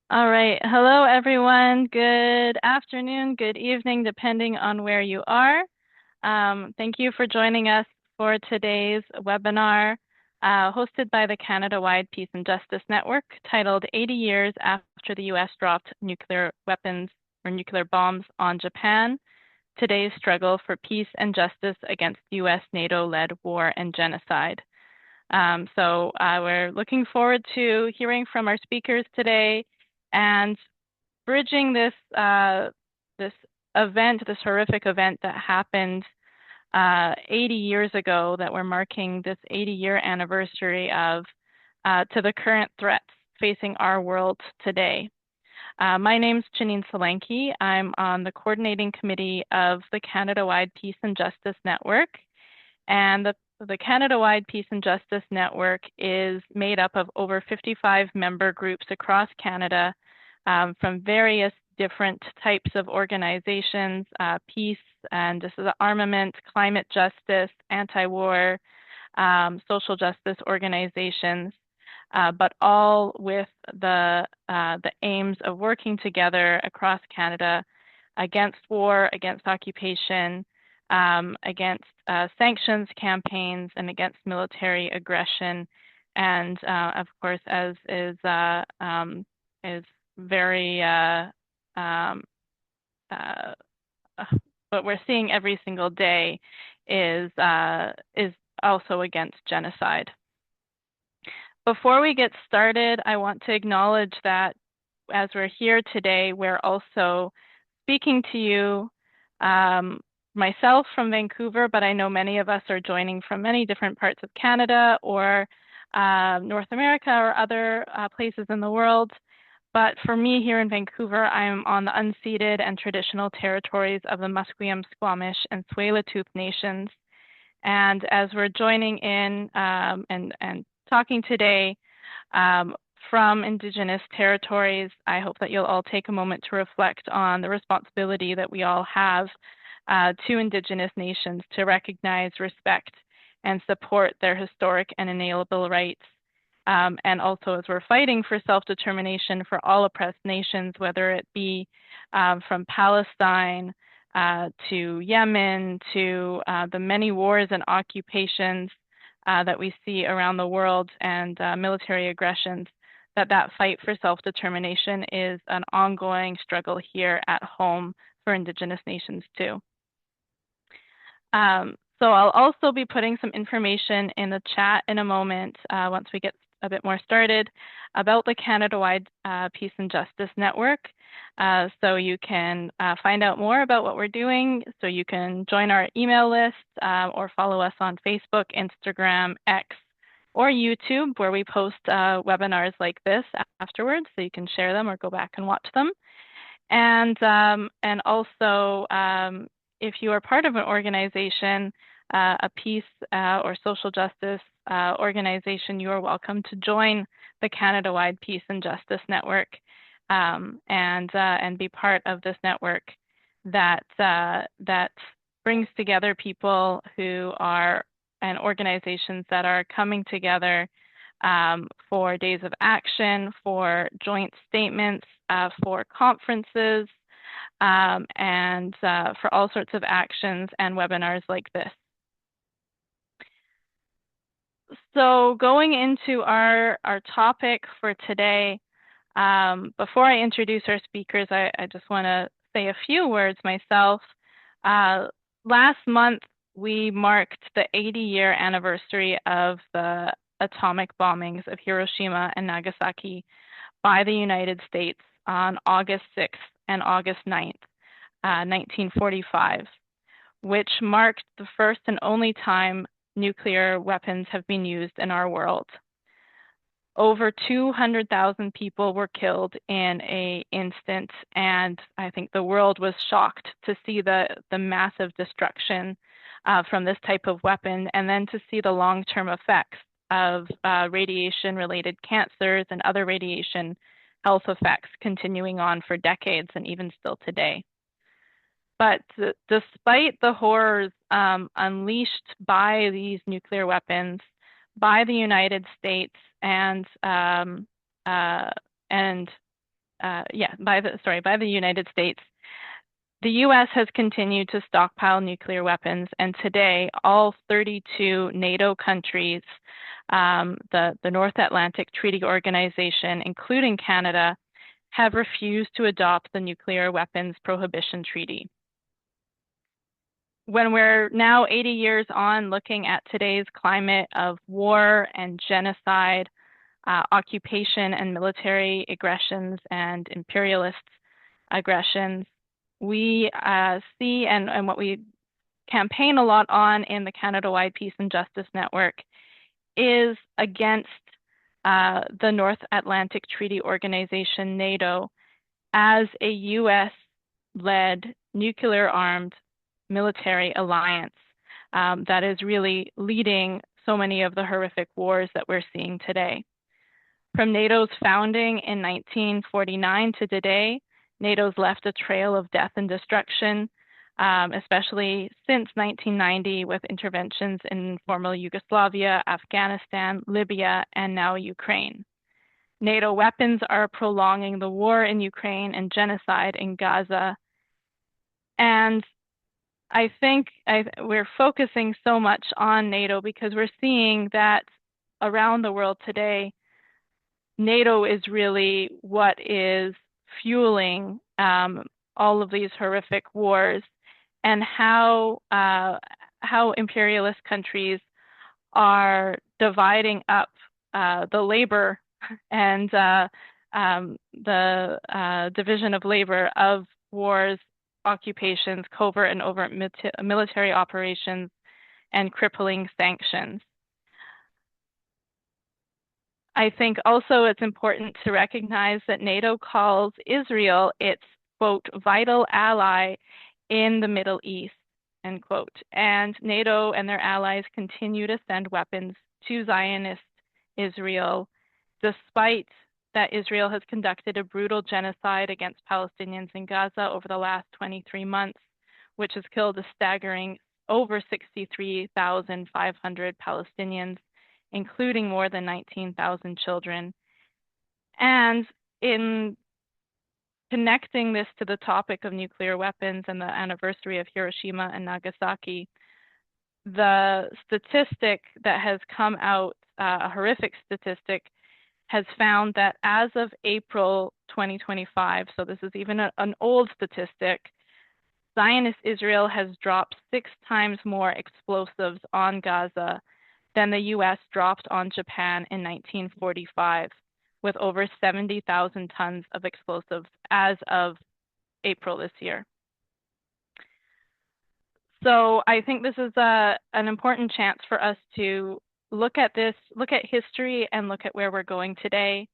All right. Hello, everyone. Good afternoon, good evening, depending on where you are. Thank you for joining us for today's webinar, hosted by the Canada-wide Peace and Justice Network, titled 80 Years After the U.S. Dropped Nuclear Weapons or Nuclear Bombs on Japan, Today's Struggle for Peace and Justice Against U.S. NATO-Led War and Genocide. We're looking forward to hearing from our speakers today and bridging this event, this horrific event that happened 80 years ago, that we're marking this 80-year anniversary of, to the current threats facing our world today. My name's Janine Solanki. I'm on the coordinating committee of the Canada-wide Peace and Justice Network, and the Canada-wide Peace and Justice Network is made up of over 55 member groups across Canada, from various different types of organizations, peace and disarmament, climate justice, anti-war, social justice organizations, but all with the aims of working together across Canada against war, against occupation, against sanctions campaigns, and against military aggression, and of course, as is very what we're seeing every single day is also against genocide. Before we get started, I want to acknowledge that as we're here today, we're also speaking to you, myself from Vancouver, but I know many of us are joining from many different parts of Canada or North America or other places in the world. But for me here in Vancouver, I'm on the unceded and traditional territories of the Musqueam, Squamish, and Tsleil-Waututh nations. And as we're joining in and talking today from Indigenous territories, I hope that you'll all take a moment to reflect on the responsibility that we all have to Indigenous nations to recognize, respect, and support their historic and inalienable rights. And also, as we're fighting for self-determination for all oppressed nations, whether it be from Palestine to Yemen to the many wars and occupations that we see around the world, and military aggressions, that fight for self-determination is an ongoing struggle here at home for Indigenous nations too. So I'll also be putting some information in the chat in a moment once we get a bit more started about the Canada-wide Peace and Justice Network. So you can find out more about what we're doing. So you can join our email list or follow us on Facebook, Instagram, X, or YouTube, where we post webinars like this afterwards. So you can share them or go back and watch them. And also, if you are part of an organization, a peace or social justice organization, you are welcome to join the Canada-wide Peace and Justice Network and be part of this network that brings together people who are and organizations that are coming together for days of action, for joint statements, for conferences, and for all sorts of actions and webinars like this. So going into our topic for today, before I introduce our speakers, I just want to say a few words myself. Last month, we marked the 80-year anniversary of the atomic bombings of Hiroshima and Nagasaki by the United States on August 6th and August 9th, 1945, which marked the first and only time nuclear weapons have been used in our world. Over 200,000 people were killed in an instant, and I think the world was shocked to see the massive destruction from this type of weapon, and then to see the long-term effects of radiation-related cancers and other radiation health effects continuing on for decades and even still today. But despite the horrors unleashed by these nuclear weapons, by the United States and by the United States. The U.S. has continued to stockpile nuclear weapons, and today all 32 NATO countries, the North Atlantic Treaty Organization, including Canada, have refused to adopt the Nuclear Weapons Prohibition Treaty. When we're now 80 years on, looking at today's climate of war and genocide, occupation and military aggressions and imperialist aggressions, we see, and what we campaign a lot on in the Canada-wide Peace and Justice Network, is against the North Atlantic Treaty Organization, NATO, as a US-led nuclear-armed military alliance that is really leading so many of the horrific wars that we're seeing today. From NATO's founding in 1949 to today, NATO's left a trail of death and destruction, especially since 1990 with interventions in former Yugoslavia, Afghanistan, Libya, and now Ukraine. NATO weapons are prolonging the war in Ukraine and genocide in Gaza. And I think we're focusing so much on NATO because we're seeing that around the world today, NATO is really what is fueling all of these horrific wars, and how imperialist countries are dividing up the labor and the division of labor of wars, occupations, covert and overt military operations, and crippling sanctions. I think also it's important to recognize that NATO calls Israel its, quote, vital ally in the Middle East, end quote. And NATO and their allies continue to send weapons to Zionist Israel, despite that Israel has conducted a brutal genocide against Palestinians in Gaza over the last 23 months, which has killed a staggering over 63,500 Palestinians, including more than 19,000 children. And in connecting this to the topic of nuclear weapons and the anniversary of Hiroshima and Nagasaki, the statistic that has come out, a horrific statistic, has found that as of April 2025, so this is even an old statistic, Zionist Israel has dropped 6 times more explosives on Gaza than the US dropped on Japan in 1945, with over 70,000 tons of explosives as of April this year. So I think this is an important chance for us to look at this, look at history, and look at where we're going today,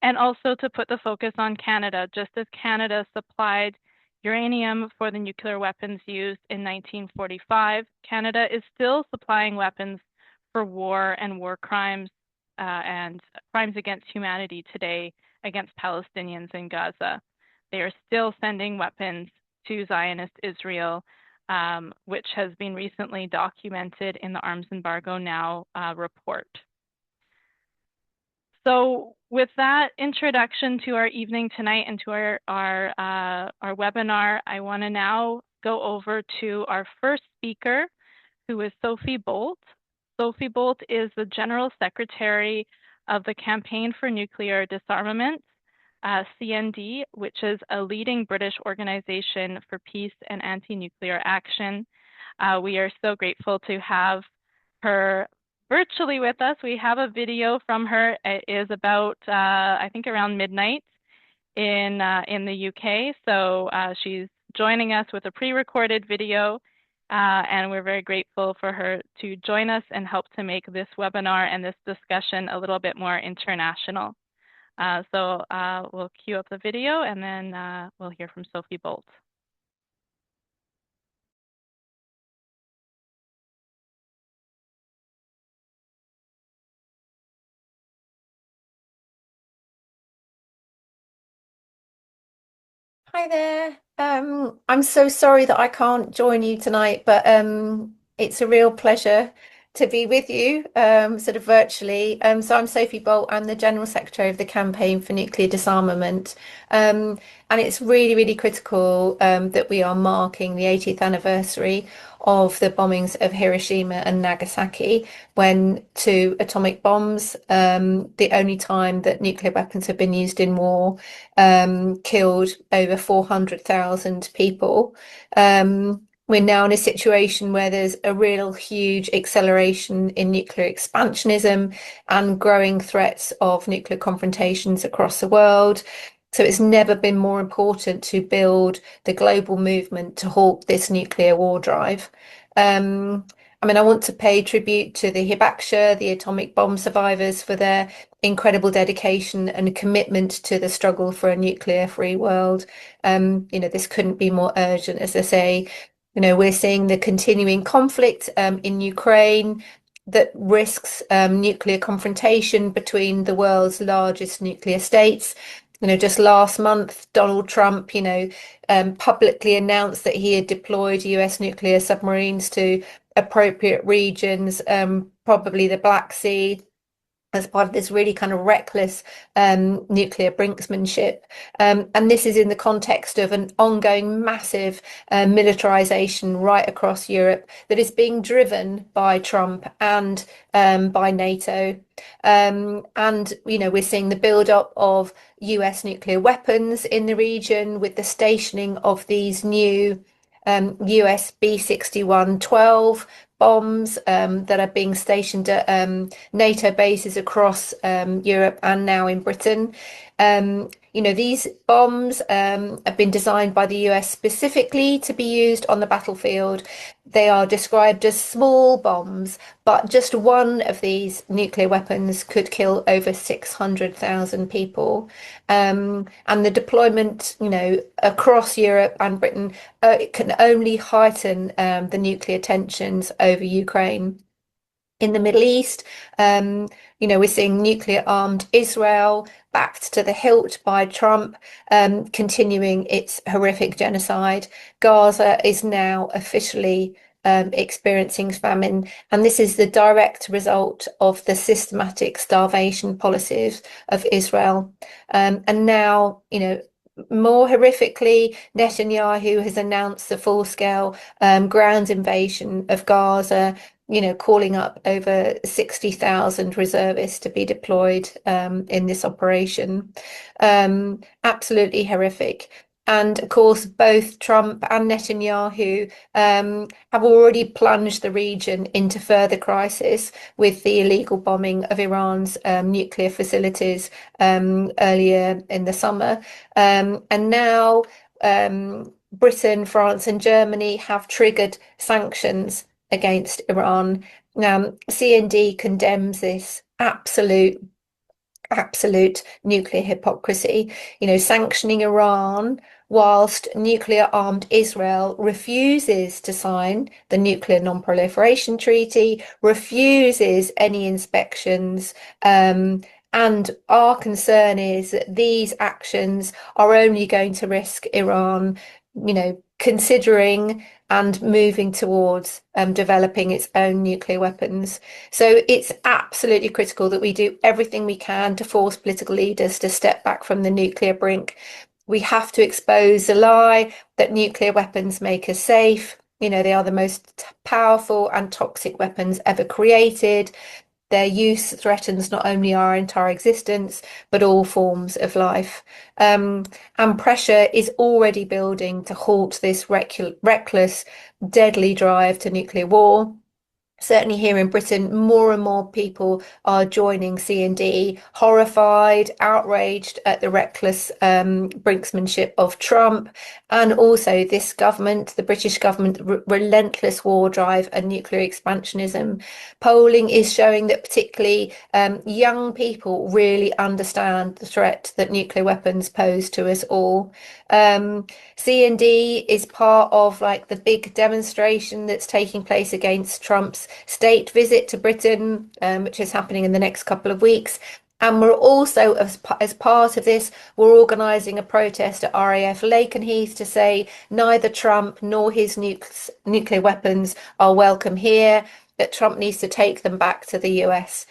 and also to put the focus on Canada. Just as Canada supplied uranium for the nuclear weapons used in 1945, Canada is still supplying weapons for war and war crimes and crimes against humanity today against Palestinians in Gaza. They are still sending weapons to Zionist Israel, which has been recently documented in the Arms Embargo Now report. So with that introduction to our evening tonight and to our webinar, I want to now go over to our first speaker, who is Sophie Bolt. Sophie Bolt is the General Secretary of the Campaign for Nuclear Disarmament, CND, which is a leading British organization for peace and anti-nuclear action. We are so grateful to have her virtually with us. We have a video from her. It is about, I think, around midnight in the UK. So she's joining us with a pre-recorded video, and we're very grateful for her to join us and help to make this webinar and this discussion a little bit more international. So we'll cue up the video, and then we'll hear from Sophie Bolt. Hi there. I'm so sorry that I can't join you tonight, but it's a real pleasure to be with you, sort of virtually. So I'm Sophie Bolt. I'm the General Secretary of the Campaign for Nuclear Disarmament. And it's really, really critical that we are marking the 80th anniversary of the bombings of Hiroshima and Nagasaki, when two atomic bombs, the only time that nuclear weapons have been used in war, killed over 400,000 people. We're now in a situation where there's a real huge acceleration in nuclear expansionism and growing threats of nuclear confrontations across the world. So it's never been more important to build the global movement to halt this nuclear war drive. Um, I mean, I want to pay tribute to the Hibakusha, the atomic bomb survivors, for their incredible dedication and commitment to the struggle for a nuclear-free world. This couldn't be more urgent, as I say. We're seeing the continuing conflict in Ukraine that risks nuclear confrontation between the world's largest nuclear states. Just last month, Donald Trump, publicly announced that he had deployed US nuclear submarines to appropriate regions, probably the Black Sea, as part of this really kind of reckless nuclear brinksmanship. And this is in the context of an ongoing massive militarization right across Europe that is being driven by Trump and by NATO. We're seeing the build-up of US nuclear weapons in the region with the stationing of these new US B-61-12 bombs that are being stationed at NATO bases across Europe and now in Britain. These bombs have been designed by the US specifically to be used on the battlefield. They are described as small bombs, but just one of these nuclear weapons could kill over 600,000 people. And the deployment, across Europe and Britain, it can only heighten the nuclear tensions over Ukraine. In the Middle East, we're seeing nuclear armed Israel backed to the hilt by Trump, continuing its horrific genocide. Gaza is now officially experiencing famine, and this is the direct result of the systematic starvation policies of Israel. And now, more horrifically, Netanyahu has announced the full-scale ground invasion of Gaza, calling up over 60,000 reservists to be deployed in this operation. Absolutely horrific. And of course, both Trump and Netanyahu have already plunged the region into further crisis with the illegal bombing of Iran's nuclear facilities earlier in the summer. And now Britain, France, and Germany have triggered sanctions against Iran. CND condemns this absolute nuclear hypocrisy, sanctioning Iran whilst nuclear armed Israel refuses to sign the Nuclear Non-Proliferation Treaty, refuses any inspections. And our concern is that these actions are only going to risk Iran, considering and moving towards developing its own nuclear weapons. So it's absolutely critical that we do everything we can to force political leaders to step back from the nuclear brink. We have to expose the lie that nuclear weapons make us safe. They are the most powerful and toxic weapons ever created. Their use threatens not only our entire existence, but all forms of life. And pressure is already building to halt this reckless, deadly drive to nuclear war. Certainly here in Britain, more and more people are joining CND, horrified, outraged at the reckless brinksmanship of Trump, and also this government, the British government, relentless war drive and nuclear expansionism. Polling is showing that particularly young people really understand the threat that nuclear weapons pose to us all. CND is part of the big demonstration that's taking place against Trump's state visit to Britain, which is happening in the next couple of weeks. And we're also, as part of this, we're organising a protest at RAF Lakenheath to say neither Trump nor his nuclear weapons are welcome here, that Trump needs to take them back to the US.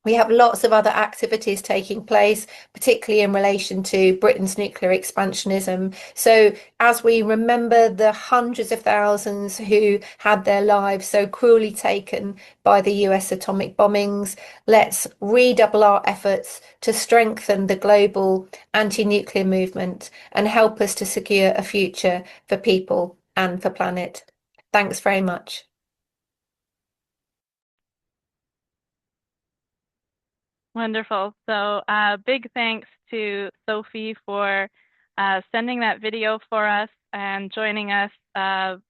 We have lots of other activities taking place, particularly in relation to Britain's nuclear expansionism. So, as we remember the hundreds of thousands who had their lives so cruelly taken by the US atomic bombings, let's redouble our efforts to strengthen the global anti-nuclear movement and help us to secure a future for people and for planet. Thanks very much. Wonderful. So, big thanks to Sophie for sending that video for us and joining us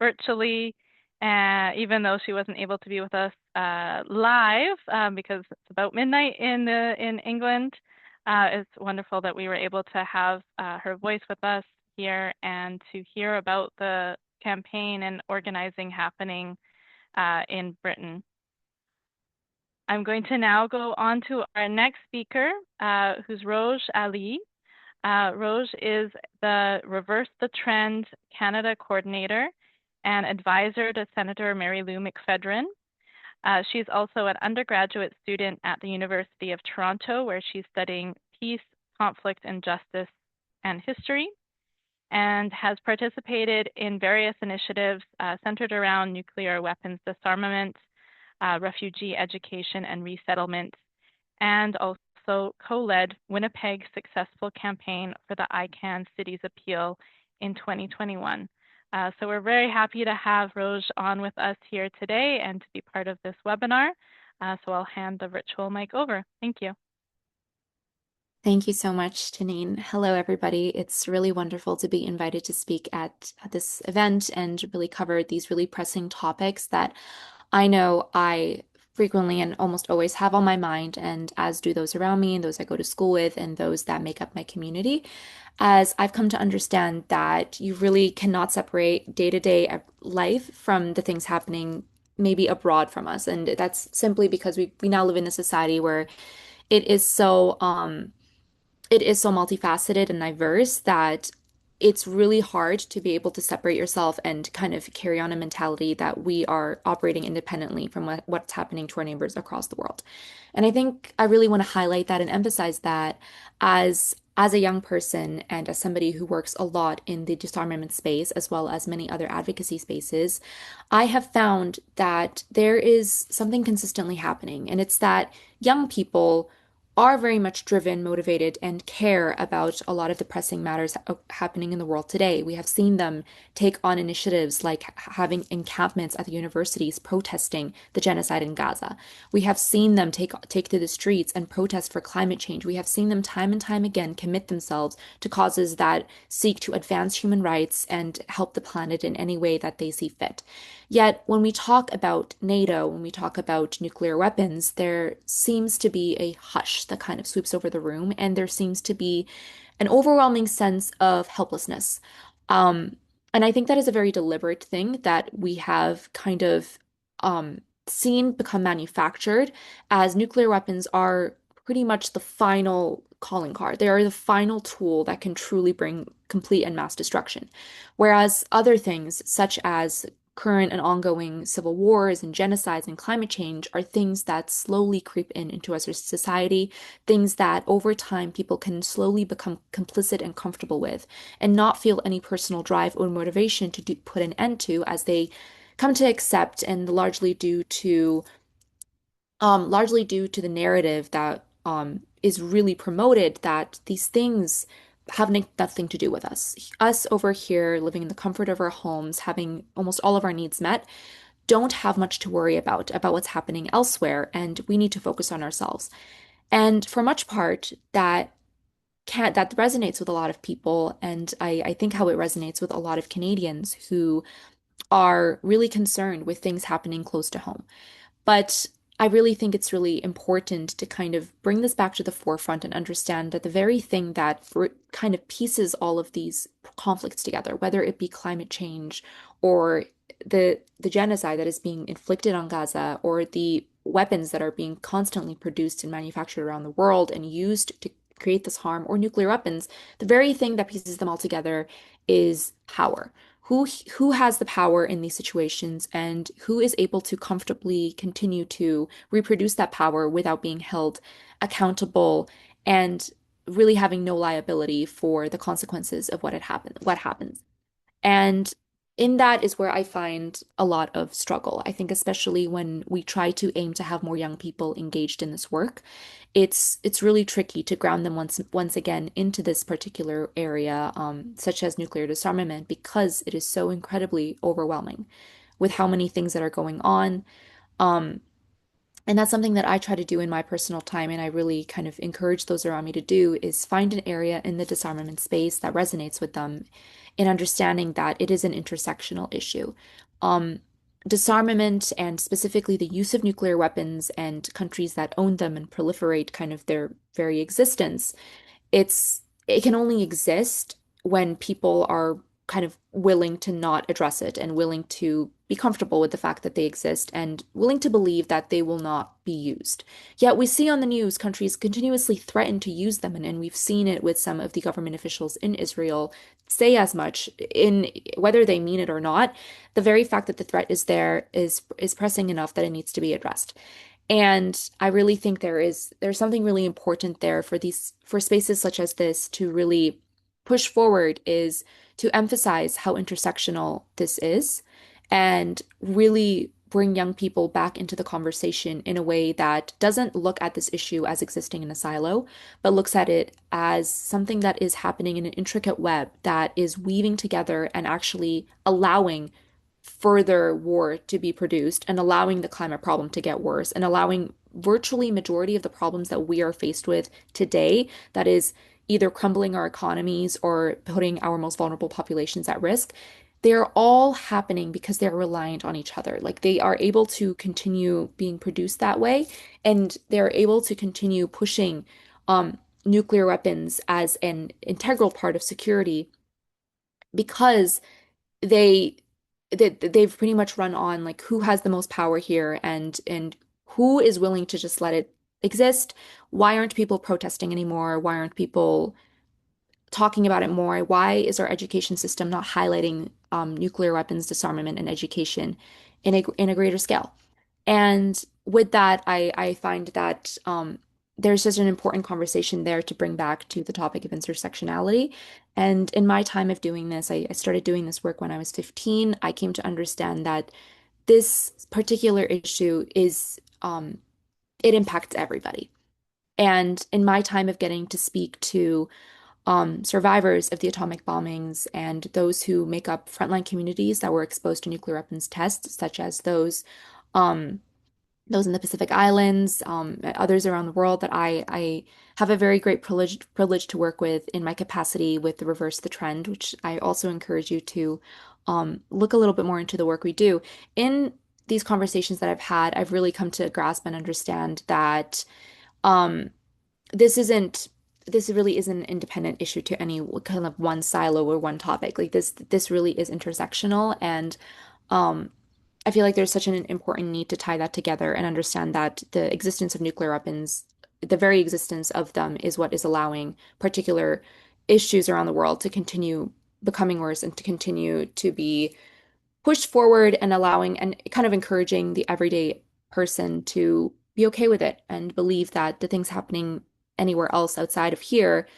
virtually, even though she wasn't able to be with us live because it's about midnight in England. It's wonderful that we were able to have her voice with us here and to hear about the campaign and organizing happening in Britain. I'm going to now go on to our next speaker, who's Rooj Ali. Rooj is the Reverse the Trend Canada coordinator and advisor to Senator Marilou McPhedran. She's also an undergraduate student at the University of Toronto, where she's studying peace, conflict, and justice and history, and has participated in various initiatives centered around nuclear weapons disarmament, refugee education and resettlement, and also co-led Winnipeg's successful campaign for the ICANN Cities Appeal in 2021. So we're very happy to have Rooj on with us here today and to be part of this webinar. So I'll hand the virtual mic over. Thank you. Thank you so much, Janine. Hello, everybody. It's really wonderful to be invited to speak at this event and really cover these really pressing topics that I know I frequently and almost always have on my mind, and as do those around me and those I go to school with and those that make up my community, as I've come to understand that you really cannot separate day-to-day life from the things happening maybe abroad from us. And that's simply because we now live in a society where it is so it is so multifaceted and diverse that it's really hard to be able to separate yourself and kind of carry on a mentality that we are operating independently from what's happening to our neighbors across the world. And I think I really want to highlight that and emphasize that as a young person and as somebody who works a lot in the disarmament space, as well as many other advocacy spaces, I have found that there is something consistently happening, and it's that young people are very much driven, motivated, and care about a lot of the pressing matters happening in the world today. We have seen them take on initiatives like having encampments at the universities protesting the genocide in Gaza. We have seen them take to the streets and protest for climate change. We have seen them time and time again commit themselves to causes that seek to advance human rights and help the planet in any way that they see fit. Yet, when we talk about NATO, when we talk about nuclear weapons, there seems to be a hush that kind of sweeps over the room, and there seems to be an overwhelming sense of helplessness. Um, and I think that is a very deliberate thing that we have kind of seen become manufactured, as nuclear weapons are pretty much the final calling card. They are the final tool that can truly bring complete and mass destruction. Whereas other things, such as current and ongoing civil wars and genocides and climate change, are things that slowly creep into our society, things that over time people can slowly become complicit and comfortable with and not feel any personal drive or motivation to put an end to, as they come to accept, and largely due to the narrative that is really promoted, that these things have nothing to do with us. Us over here living in the comfort of our homes, having almost all of our needs met, don't have much to worry about what's happening elsewhere, and we need to focus on ourselves. And for much part, that resonates with a lot of people, and I think how it resonates with a lot of Canadians who are really concerned with things happening close to home. But I really think it's really important to kind of bring this back to the forefront and understand that the very thing that kind of pieces all of these conflicts together, whether it be climate change or the genocide that is being inflicted on Gaza, or the weapons that are being constantly produced and manufactured around the world and used to create this harm, or nuclear weapons, the very thing that pieces them all together is power. Who has the power in these situations, and who is able to comfortably continue to reproduce that power without being held accountable and really having no liability for the consequences of what happens. And in that is where I find a lot of struggle. I think especially when we try to aim to have more young people engaged in this work, it's really tricky to ground them once again into this particular area, such as nuclear disarmament, because it is so incredibly overwhelming with how many things that are going on. Um, and that's something that I try to do in my personal time, and I really kind of encourage those around me to do, is find an area in the disarmament space that resonates with them in understanding that it is an intersectional issue. Um, Disarmament, and specifically the use of nuclear weapons and countries that own them and proliferate kind of their very existence, it can only exist when people are kind of willing to not address it and willing to be comfortable with the fact that they exist and willing to believe that they will not be used. Yet we see on the news countries continuously threaten to use them, and we've seen it with some of the government officials in Israel say as much, in whether they mean it or not. The very fact that the threat is there is pressing enough that it needs to be addressed. And I really think there's something really important there for spaces such as this to really push forward, is to emphasize how intersectional this is and really bring young people back into the conversation in a way that doesn't look at this issue as existing in a silo, but looks at it as something that is happening in an intricate web that is weaving together and actually allowing further war to be produced, and allowing the climate problem to get worse, and allowing virtually majority of the problems that we are faced with today, that is either crumbling our economies or putting our most vulnerable populations at risk. They're all happening because they're reliant on each other. Like, they are able to continue being produced that way, and they're able to continue pushing nuclear weapons as an integral part of security because they they've pretty much run on like who has the most power here, and who is willing to just let it exist. Why aren't people protesting anymore? Why aren't people talking about it more? Why is our education system not highlighting nuclear weapons disarmament and education in a greater scale? And with that, I find that there's just an important conversation there to bring back to the topic of intersectionality. And in my time of doing this, I started doing this work when I was 15. I came to understand that this particular issue it impacts everybody. And in my time of getting to speak to survivors of the atomic bombings and those who make up frontline communities that were exposed to nuclear weapons tests, such as um, those in the Pacific Islands, others around the world that I have a very great privilege to work with in my capacity with the Reverse the Trend, which I also encourage you to look a little bit more into the work we do. In these conversations that I've had, I've really come to grasp and understand that um, this isn't this really isn't an independent issue to any kind of one silo or one topic. Like, this really is intersectional, and um, I feel like there's such an important need to tie that together and understand that the existence of nuclear weapons, the very existence of them, is what is allowing particular issues around the world to continue becoming worse and to continue to be pushed forward, and allowing and kind of encouraging the everyday person to be okay with it and believe that the things happening anywhere else outside of here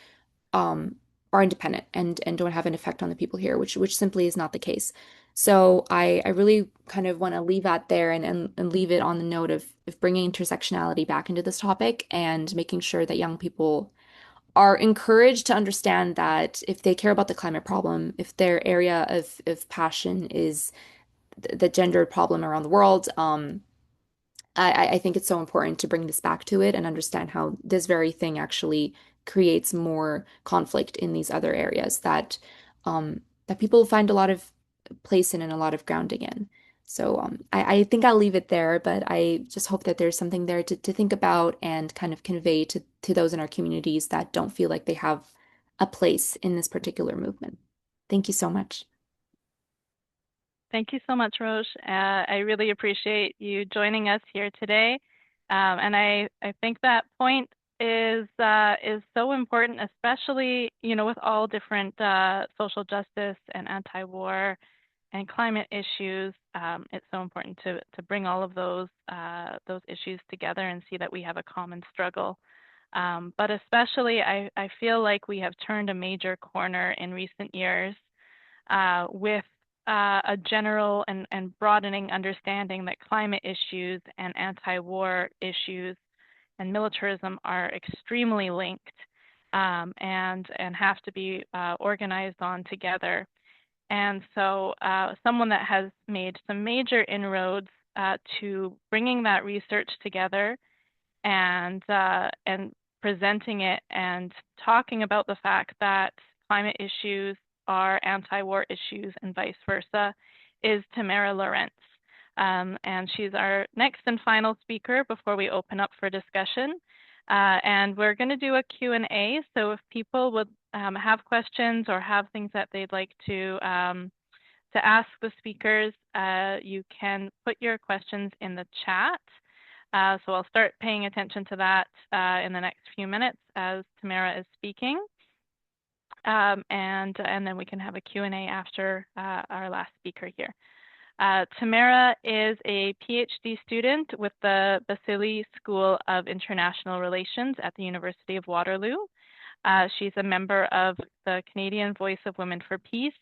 um, are independent and don't have an effect on the people here, which simply is not the case. So I really kind of want to leave that there, and leave it on the note of bringing intersectionality back into this topic and making sure that young people are encouraged to understand that if they care about the climate problem, if their area of passion is the gendered problem around the world, I think it's so important to bring this back to it and understand how this very thing actually creates more conflict in these other areas that people find a lot of place in and a lot of grounding in. So I think I'll leave it there, but I just hope that there's something there to think about and kind of convey to those in our communities that don't feel like they have a place in this particular movement. Thank you so much. Thank you so much, Rooj. I really appreciate you joining us here today. And I think that point is so important, especially, with all different social justice and anti-war and climate issues. It's so important to bring all of those issues together and see that we have a common struggle. But especially, I feel like we have turned a major corner in recent years with a general and broadening understanding that climate issues and anti-war issues and militarism are extremely linked, and have to be organized on together. And so someone that has made some major inroads to bringing that research together and presenting it and talking about the fact that climate issues are anti-war issues and vice versa is Tamara Lorincz. And she's our next and final speaker before we open up for discussion. And we're going to do a Q&A. So if people would have questions or have things that they'd like to ask the speakers, you can put your questions in the chat. So I'll start paying attention to that in the next few minutes as Tamara is speaking. And then we can have a Q&A after our last speaker here. Tamara is a PhD student with the Balsillie School of International Relations at the University of Waterloo. She's a member of the Canadian Voice of Women for Peace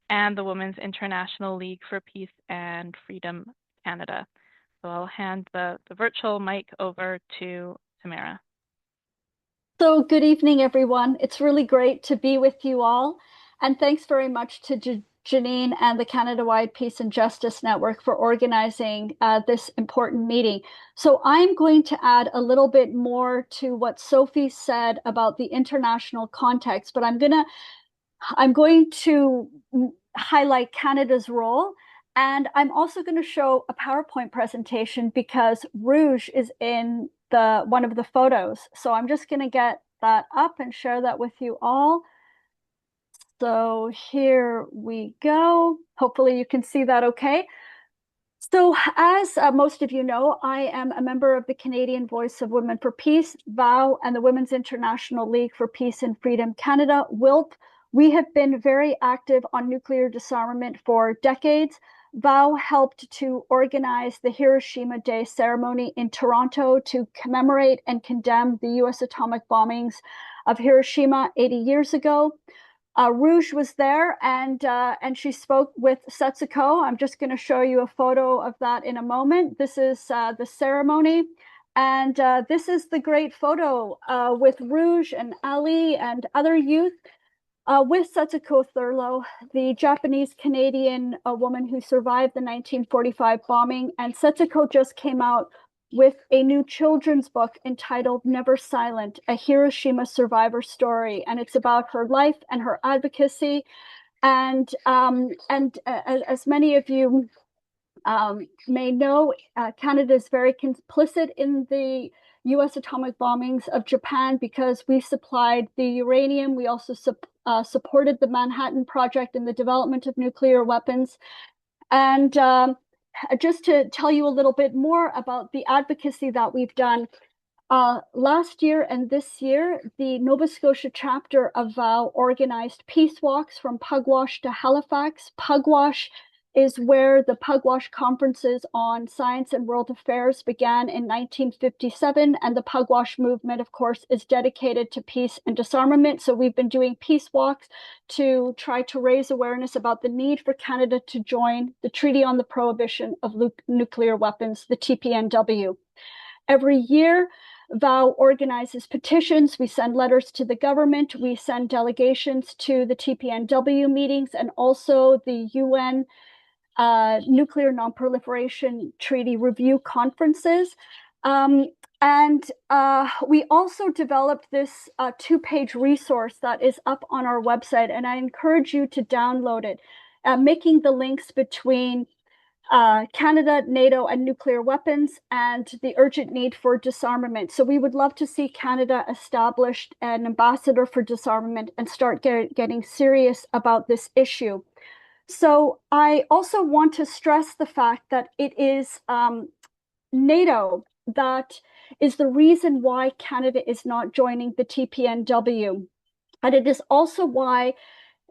and the Women's International League for Peace and Freedom Canada. So I'll hand the virtual mic over to Tamara. So good evening, everyone. It's really great to be with you all. And thanks very much to Janine and the Canada-wide Peace and Justice Network for organizing this important meeting. So I'm going to add a little bit more to what Sophie said about the international context, but I'm going to highlight Canada's role. And I'm also going to show a PowerPoint presentation because Rooj is in one of the photos. So I'm just going to get that up and share that with you all. So here we go. Hopefully you can see that okay. So as most of you know, I am a member of the Canadian Voice of Women for Peace, VOW, and the Women's International League for Peace and Freedom Canada, WILP. We have been very active on nuclear disarmament for decades. VOW helped to organize the Hiroshima Day ceremony in Toronto to commemorate and condemn the US atomic bombings of Hiroshima 80 years ago. Rooj was there and she spoke with Setsuko. I'm just going to show you a photo of that in a moment. This is the ceremony. And this is the great photo with Rooj and Ali and other youth with Setsuko Thurlow, the Japanese-Canadian woman who survived the 1945 bombing. And Setsuko just came out with a new children's book entitled Never Silent, a Hiroshima survivor story. And it's about her life and her advocacy. And as many of you may know, Canada is very complicit in the US atomic bombings of Japan because we supplied the uranium. We also supported the Manhattan Project in the development of nuclear weapons. And just to tell you a little bit more about the advocacy that we've done, last year and this year, the Nova Scotia chapter of VOW organized peace walks from Pugwash to Halifax. Pugwash is where the Pugwash Conferences on Science and World Affairs began in 1957. And the Pugwash movement, of course, is dedicated to peace and disarmament. So we've been doing peace walks to try to raise awareness about the need for Canada to join the Treaty on the Prohibition of Nuclear Weapons, the TPNW. Every year, VOW organizes petitions. We send letters to the government. We send delegations to the TPNW meetings and also the UN Nuclear Non-Proliferation Treaty Review conferences. We also developed this two-page resource that is up on our website, and I encourage you to download it, making the links between Canada, NATO, and nuclear weapons, and the urgent need for disarmament. So we would love to see Canada establish an ambassador for disarmament and start getting serious about this issue. So I also want to stress the fact that it is NATO that is the reason why Canada is not joining the TPNW. And it is also why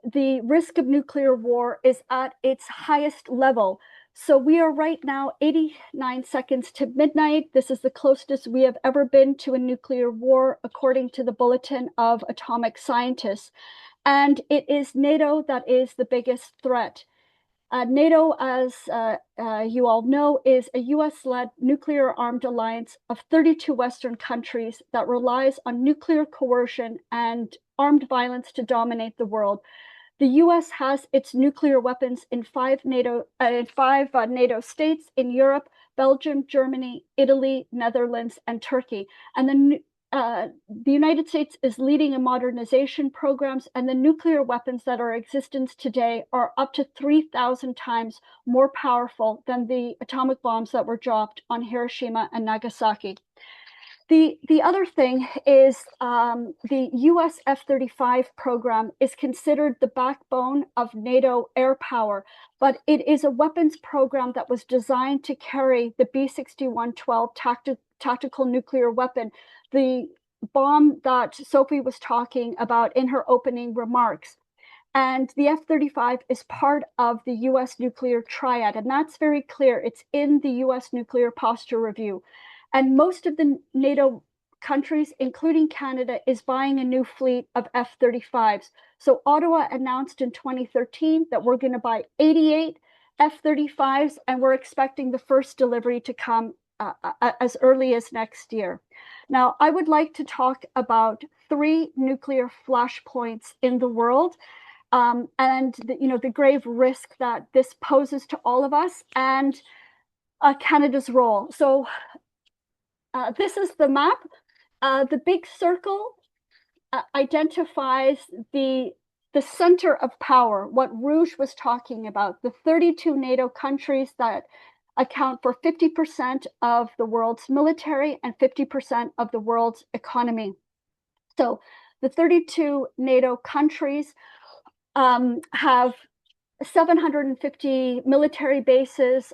the risk of nuclear war is at its highest level. So we are right now 89 seconds to midnight. This is the closest we have ever been to a nuclear war, according to the Bulletin of Atomic Scientists. And it is NATO that is the biggest threat. NATO, as you all know, is a US-led nuclear-armed alliance of 32 Western countries that relies on nuclear coercion and armed violence to dominate the world. The US has its nuclear weapons in five NATO states in Europe: Belgium, Germany, Italy, Netherlands, and Turkey. And the United States is leading in modernization programs, and the nuclear weapons that are in existence today are up to 3,000 times more powerful than the atomic bombs that were dropped on Hiroshima and Nagasaki. The other thing is the US F-35 program is considered the backbone of NATO air power, but it is a weapons program that was designed to carry the B-61-12 tactical nuclear weapon, the bomb that Sophie was talking about in her opening remarks. And the F-35 is part of the US nuclear triad, and that's very clear. It's in the US nuclear posture review. And most of the NATO countries, including Canada, is buying a new fleet of F-35s. So Ottawa announced in 2013 that we're going to buy 88 F-35s, and we're expecting the first delivery to come as early as next year. Now, I would like to talk about 3 nuclear flashpoints in the world, and the grave risk that this poses to all of us, and Canada's role. So this is the map. The big circle identifies the center of power, what Rooj was talking about, the 32 NATO countries that account for 50% of the world's military and 50% of the world's economy. So the 32 NATO countries have 750 military bases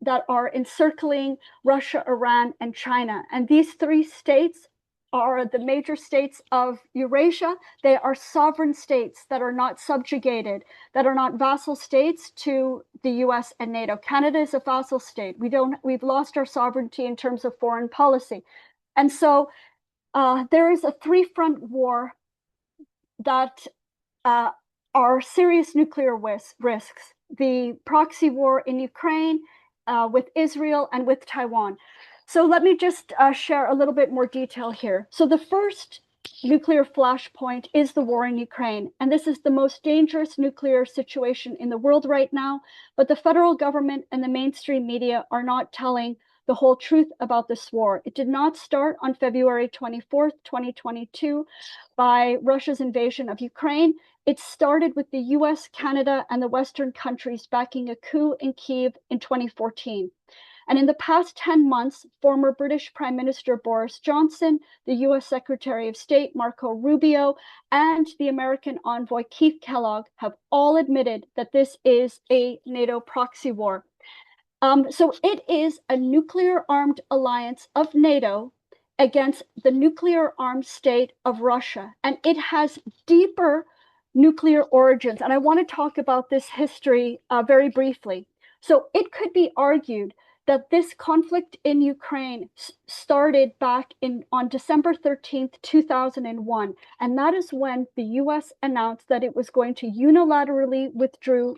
that are encircling Russia, Iran, and China. And these 3 states are the major states of Eurasia. They are sovereign states that are not subjugated, that are not vassal states to the US and NATO. Canada is a vassal state. We've lost our sovereignty in terms of foreign policy. And so there is a 3-front war that are serious nuclear risks. The proxy war in Ukraine, with Israel, and with Taiwan. So let me just share a little bit more detail here. So the first nuclear flashpoint is the war in Ukraine. And this is the most dangerous nuclear situation in the world right now. But the federal government and the mainstream media are not telling the whole truth about this war. It did not start on February 24th, 2022, by Russia's invasion of Ukraine. It started with the US, Canada, and the Western countries backing a coup in Kyiv in 2014. And in the past 10 months, former British Prime Minister Boris Johnson, the US Secretary of State Marco Rubio, and the American envoy Keith Kellogg have all admitted that this is a NATO proxy war. So it is a nuclear-armed alliance of NATO against the nuclear-armed state of Russia. And it has deeper nuclear origins. And I want to talk about this history very briefly. So it could be argued that this conflict in Ukraine started back on December 13th, 2001. And that is when the US announced that it was going to unilaterally withdraw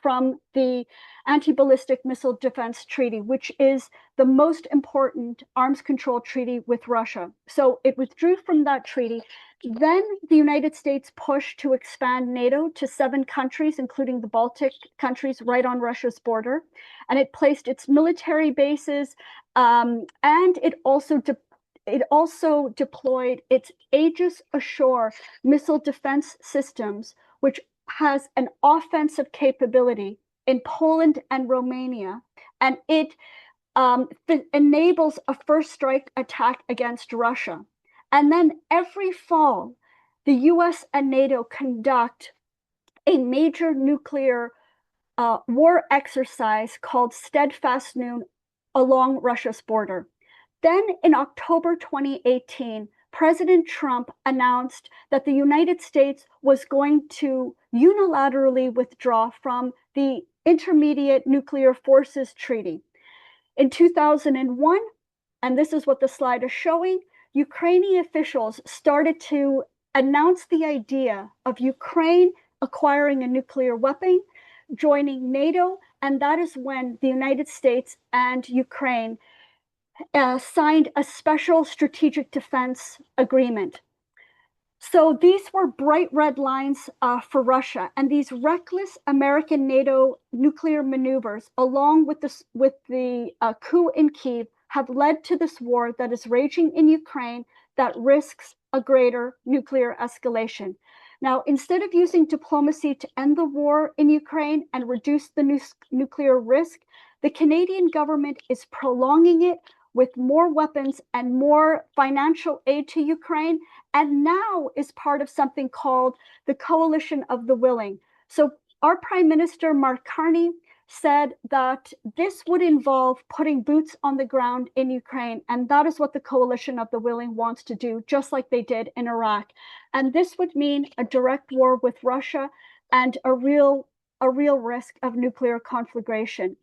from the Anti-Ballistic Missile Defense Treaty, which is the most important arms control treaty with Russia. So it withdrew from that treaty. Then the United States pushed to expand NATO to 7 countries, including the Baltic countries right on Russia's border. And it placed its military bases, and it also deployed its Aegis Ashore missile defense systems, which has an offensive capability in Poland and Romania, and it enables a first strike attack against Russia. And then every fall, the US and NATO conduct a major nuclear war exercise called Steadfast Noon along Russia's border. Then in October 2018, President Trump announced that the United States was going to unilaterally withdraw from the Intermediate Nuclear Forces Treaty. In 2001, and this is what the slide is showing, Ukrainian officials started to announce the idea of Ukraine acquiring a nuclear weapon, joining NATO, and that is when the United States and Ukraine signed a special strategic defense agreement. So these were bright red lines for Russia, and these reckless American NATO nuclear maneuvers, along with the coup in Kyiv, have led to this war that is raging in Ukraine that risks a greater nuclear escalation. Now, instead of using diplomacy to end the war in Ukraine and reduce the nuclear risk, the Canadian government is prolonging it with more weapons and more financial aid to Ukraine, and now is part of something called the Coalition of the Willing. So our Prime Minister, Mark Carney, said that this would involve putting boots on the ground in Ukraine, and that is what the Coalition of the Willing wants to do, just like they did in Iraq. And this would mean a direct war with Russia and a real risk of nuclear conflagration.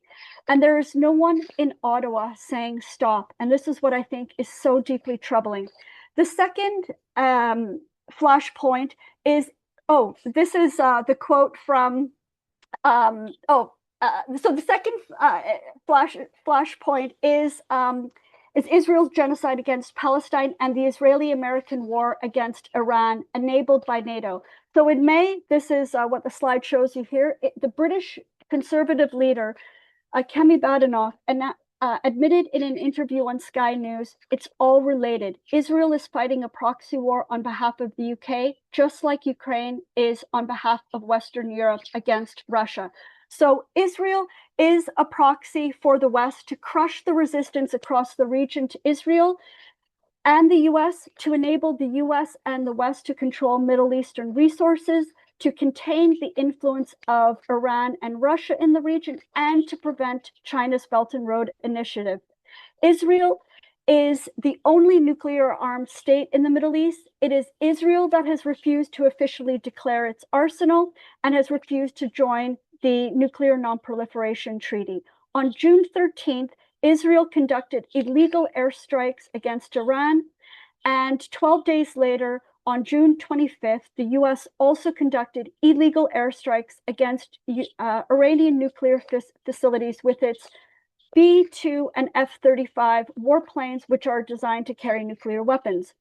And there is no one in Ottawa saying stop. And this is what I think is so deeply troubling. The second flashpoint is, this is the quote from, so the second flashpoint is Israel's genocide against Palestine and the Israeli-American war against Iran, enabled by NATO. So in May, this is what the slide shows you here. The British conservative leader, Kemi Badenoch, admitted in an interview on Sky News, it's all related. Israel is fighting a proxy war on behalf of the UK, just like Ukraine is on behalf of Western Europe against Russia. So Israel is a proxy for the West to crush the resistance across the region to Israel and the US, to enable the US and the West to control Middle Eastern resources, to contain the influence of Iran and Russia in the region, and to prevent China's Belt and Road Initiative. Israel is the only nuclear-armed state in the Middle East. It is Israel that has refused to officially declare its arsenal and has refused to join the Nuclear Non-Proliferation Treaty. On June 13th, Israel conducted illegal airstrikes against Iran, and 12 days later, on June 25th, the US also conducted illegal airstrikes against Iranian nuclear facilities with its B-2 and F-35 warplanes, which are designed to carry nuclear weapons.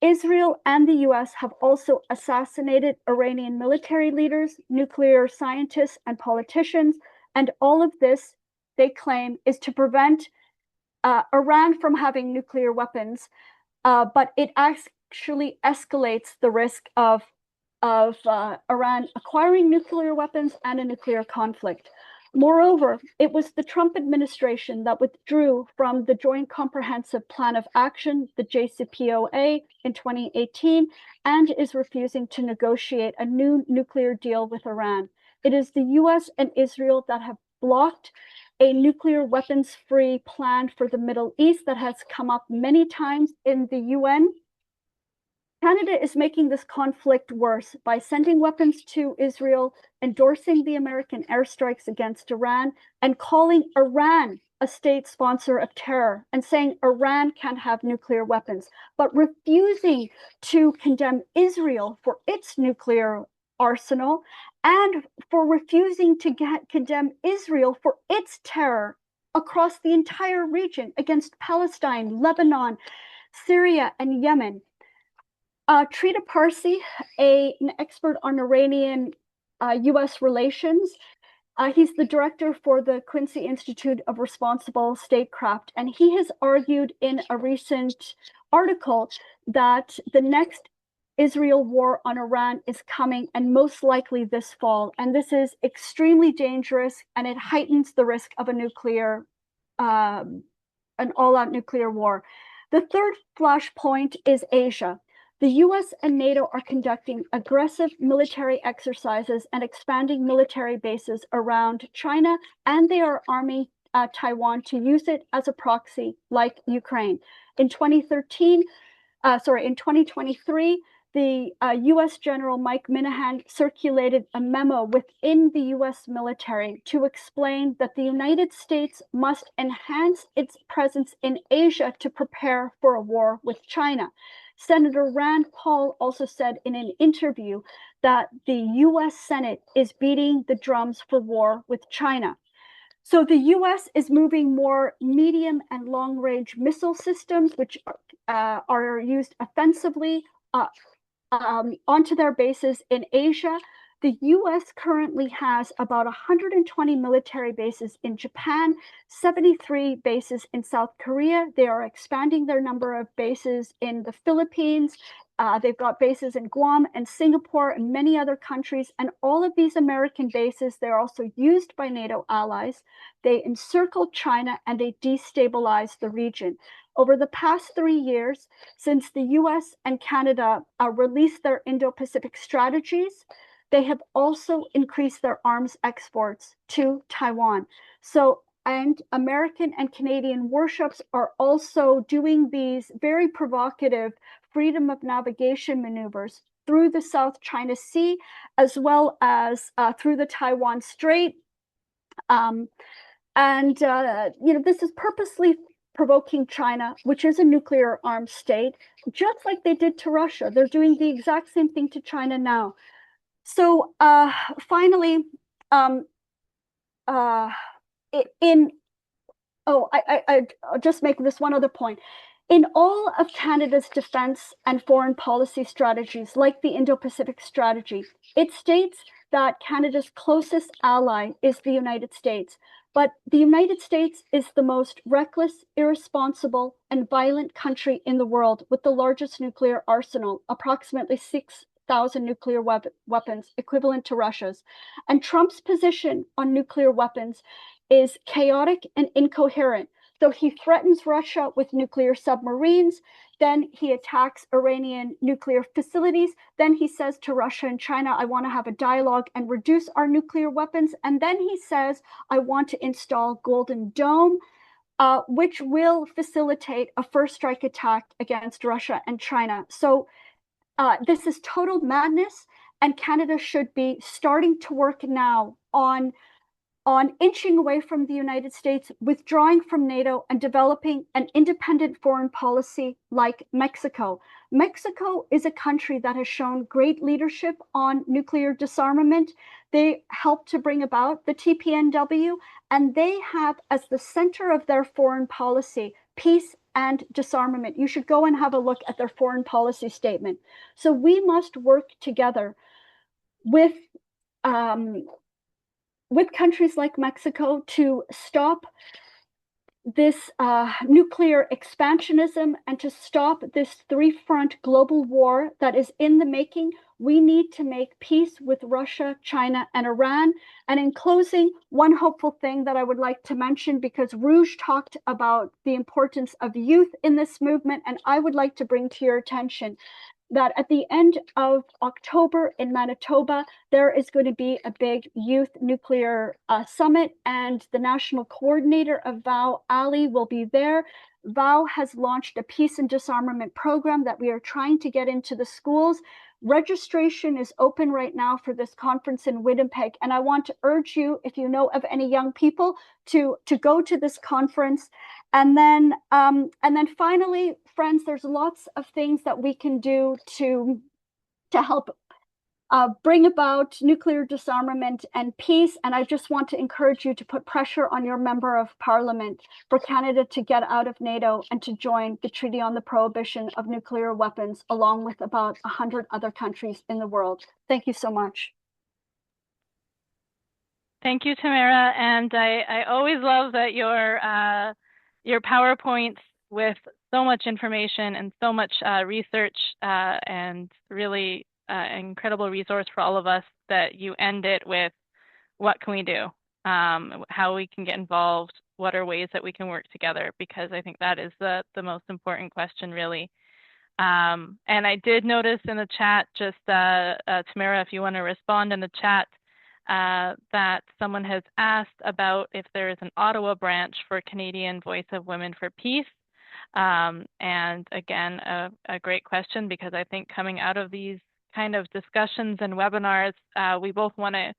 Israel and the US have also assassinated Iranian military leaders, nuclear scientists, and politicians, and all of this, they claim, is to prevent Iran from having nuclear weapons, but it actually escalates the risk of Iran acquiring nuclear weapons and a nuclear conflict. Moreover, it was the Trump administration that withdrew from the Joint Comprehensive Plan of Action, the JCPOA, in 2018, and is refusing to negotiate a new nuclear deal with Iran. It is the US and Israel that have blocked a nuclear weapons-free plan for the Middle East that has come up many times in the UN. Canada is making this conflict worse by sending weapons to Israel, endorsing the American airstrikes against Iran, and calling Iran a state sponsor of terror, and saying Iran can't have nuclear weapons, but refusing to condemn Israel for its nuclear arsenal and for refusing to condemn Israel for its terror across the entire region against Palestine, Lebanon, Syria, and Yemen. Trita Parsi, an expert on Iranian US relations, he's the director for the Quincy Institute of Responsible Statecraft, and he has argued in a recent article that the next Israel war on Iran is coming, and most likely this fall. And this is extremely dangerous, and it heightens the risk of a nuclear, an all-out nuclear war. The third flashpoint is Asia. The US and NATO are conducting aggressive military exercises and expanding military bases around China, and they are arming Taiwan to use it as a proxy like Ukraine. In 2023, the US General Mike Minahan circulated a memo within the US military to explain that the United States must enhance its presence in Asia to prepare for a war with China. Senator Rand Paul also said in an interview that the US Senate is beating the drums for war with China. So the US is moving more medium and long range missile systems, which are used offensively, onto their bases in Asia. The US currently has about 120 military bases in Japan, 73 bases in South Korea. They are expanding their number of bases in the Philippines. They've got bases in Guam and Singapore and many other countries. And all of these American bases, they're also used by NATO allies. They encircle China and they destabilize the region. Over the past 3 years, since the US and Canada released their Indo-Pacific strategies, they have also increased their arms exports to Taiwan. And American and Canadian warships are also doing these very provocative freedom of navigation maneuvers through the South China Sea, as well as through the Taiwan Strait. This is purposely provoking China, which is a nuclear armed state, just like they did to Russia. They're doing the exact same thing to China now. So finally, I'll just make this one other point. In all of Canada's defense and foreign policy strategies, like the Indo-Pacific strategy, it states that Canada's closest ally is the United States. But the United States is the most reckless, irresponsible, and violent country in the world, with the largest nuclear arsenal, approximately 6,000 nuclear weapons, equivalent to Russia's. And Trump's position on nuclear weapons is chaotic and incoherent. So he threatens Russia with nuclear submarines, then he attacks Iranian nuclear facilities, then he says to Russia and China, I want to have a dialogue and reduce our nuclear weapons, and then he says, I want to install Golden Dome, which will facilitate a first strike attack against Russia and China. So this is total madness, and Canada should be starting to work now on inching away from the United States, withdrawing from NATO, and developing an independent foreign policy like Mexico. Mexico is a country that has shown great leadership on nuclear disarmament. They helped to bring about the TPNW, and they have as the center of their foreign policy peace and disarmament. You should go and have a look at their foreign policy statement. So we must work together with countries like Mexico to stop this nuclear expansionism and to stop this three-front global war that is in the making. We need to make peace with Russia, China, and Iran. And in closing, one hopeful thing that I would like to mention, because Rooj talked about the importance of youth in this movement, and I would like to bring to your attention that at the end of October in Manitoba, there is going to be a big youth nuclear summit, and the national coordinator of Rooj Ali will be there. Rooj has launched a peace and disarmament program that we are trying to get into the schools. Registration is open right now for this conference in Winnipeg, and I want to urge you, if you know of any young people, to go to this conference. And then finally, friends, there's lots of things that we can do to help bring about nuclear disarmament and peace. And I just want to encourage you to put pressure on your member of parliament for Canada to get out of NATO and to join the Treaty on the Prohibition of Nuclear Weapons, along with about 100 other countries in the world. Thank you so much. Thank you, Tamara. And I always love that your PowerPoints with so much information and so much research and really incredible resource for all of us, that you end it with what can we do, how we can get involved, what are ways that we can work together, because I think that is the most important question, really. And I did notice in the chat, just Tamara, if you want to respond in the chat, that someone has asked about if there is an Ottawa branch for Canadian Voice of Women for Peace. And again, a great question, because I think coming out of these kind of discussions and webinars, we both want to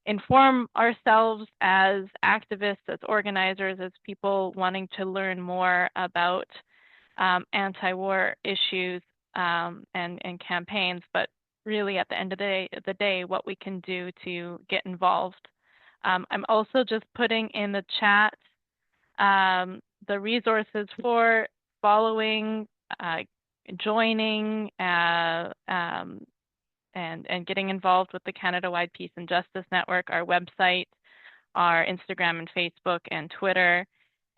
inform ourselves as activists, as organizers, as people wanting to learn more about anti-war issues and campaigns, but really at the end of the day, what we can do to get involved. I'm also just putting in the chat the resources for following, joining, and getting involved with the Canada-wide Peace and Justice Network, our website, our Instagram and Facebook and Twitter,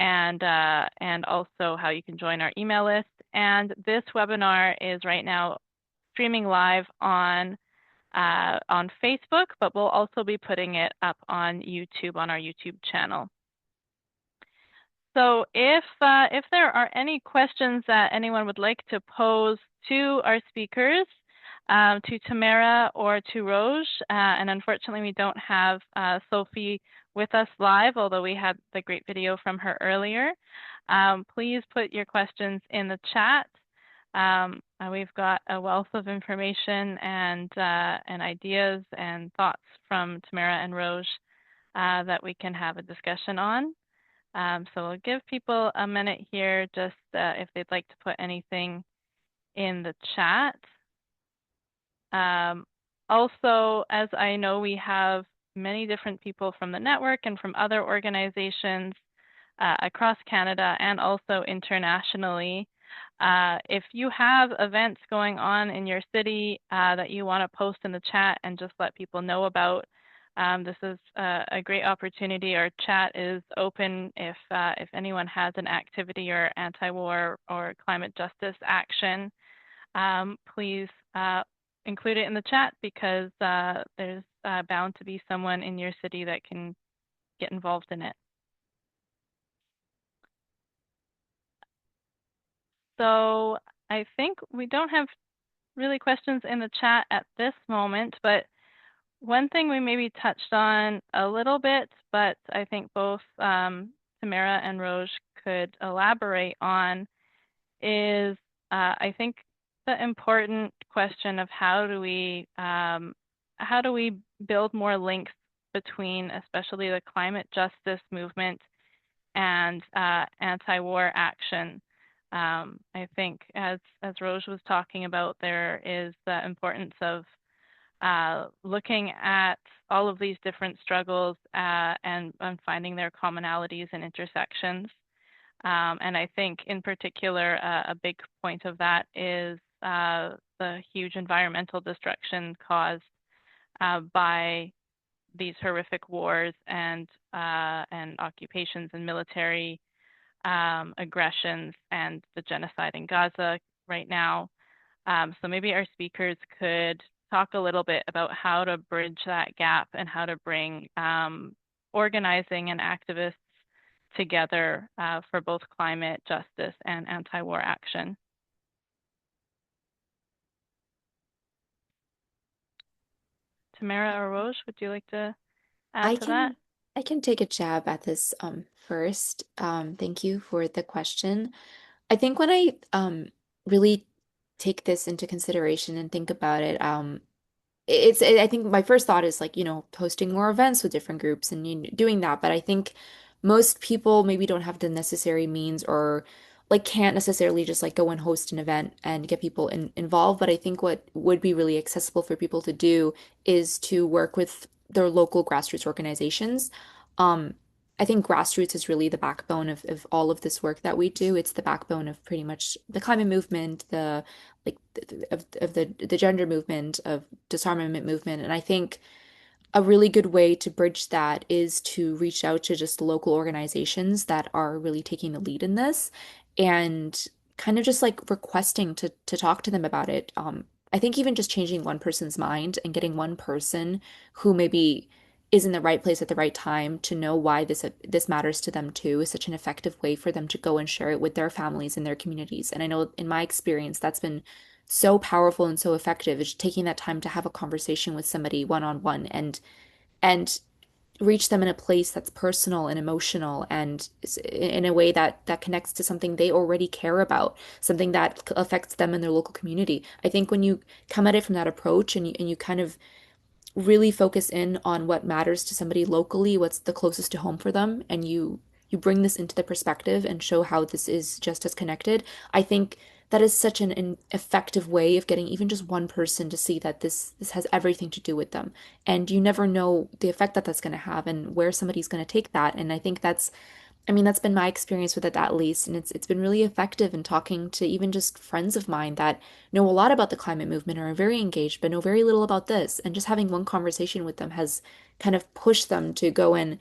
and also how you can join our email list. And this webinar is right now streaming live on Facebook, but we'll also be putting it up on YouTube, on our YouTube channel. So if there are any questions that anyone would like to pose to our speakers, to Tamara or to Rooj, and unfortunately we don't have Sophie with us live, although we had the great video from her earlier, please put your questions in the chat. We've got a wealth of information and ideas and thoughts from Tamara and Rooj that we can have a discussion on. So we'll give people a minute here, just if they'd like to put anything in the chat. Also, as I know, we have many different people from the network and from other organizations across Canada and also internationally. If you have events going on in your city that you want to post in the chat and just let people know about, this is a great opportunity. Our chat is open if anyone has an activity or anti-war or climate justice action. Please include it in the chat, because there's bound to be someone in your city that can get involved in it. So I think we don't have really questions in the chat at this moment, but one thing we maybe touched on a little bit, but I think both Tamara and Rooj could elaborate on, is I think the important question of how do we build more links between, especially the climate justice movement and anti-war action. I think as Rooj was talking about, there is the importance of looking at all of these different struggles and finding their commonalities and intersections. And I think in particular, a big point of that is the huge environmental destruction caused by these horrific wars and occupations and military aggressions and the genocide in Gaza right now. So maybe our speakers could talk a little bit about how to bridge that gap and how to bring organizing and activists together for both climate justice and anti-war action. Tamara or Rooj, would you like to add to that? I can take a jab at this first. Thank you for the question. I think when I really take this into consideration and think about it, I think my first thought is like, hosting more events with different groups and doing that. But I think most people maybe don't have the necessary means, or like can't necessarily just like go and host an event and get people involved. But I think what would be really accessible for people to do is to work with their local grassroots organizations. I think grassroots is really the backbone of all of this work that we do. It's the backbone of pretty much the climate movement, the gender movement, of disarmament movement. And I think a really good way to bridge that is to reach out to just local organizations that are really taking the lead in this, and kind of just like requesting to talk to them about it. I think even just changing one person's mind and getting one person who maybe is in the right place at the right time to know why this matters to them too is such an effective way for them to go and share it with their families and their communities. And I know in my experience, that's been so powerful and so effective, is taking that time to have a conversation with somebody one-on-one and and reach them in a place that's personal and emotional and in a way that connects to something they already care about, something that affects them in their local community. I think when you come at it from that approach and you kind of really focus in on what matters to somebody locally, what's the closest to home for them, and you bring this into the perspective and show how this is just as connected. I think that is such an effective way of getting even just one person to see that this has everything to do with them. And you never know the effect that that's going to have and where somebody's going to take that. And I think that's been my experience with it at least, and it's been really effective in talking to even just friends of mine that know a lot about the climate movement or are very engaged but know very little about this. And just having one conversation with them has kind of pushed them to go and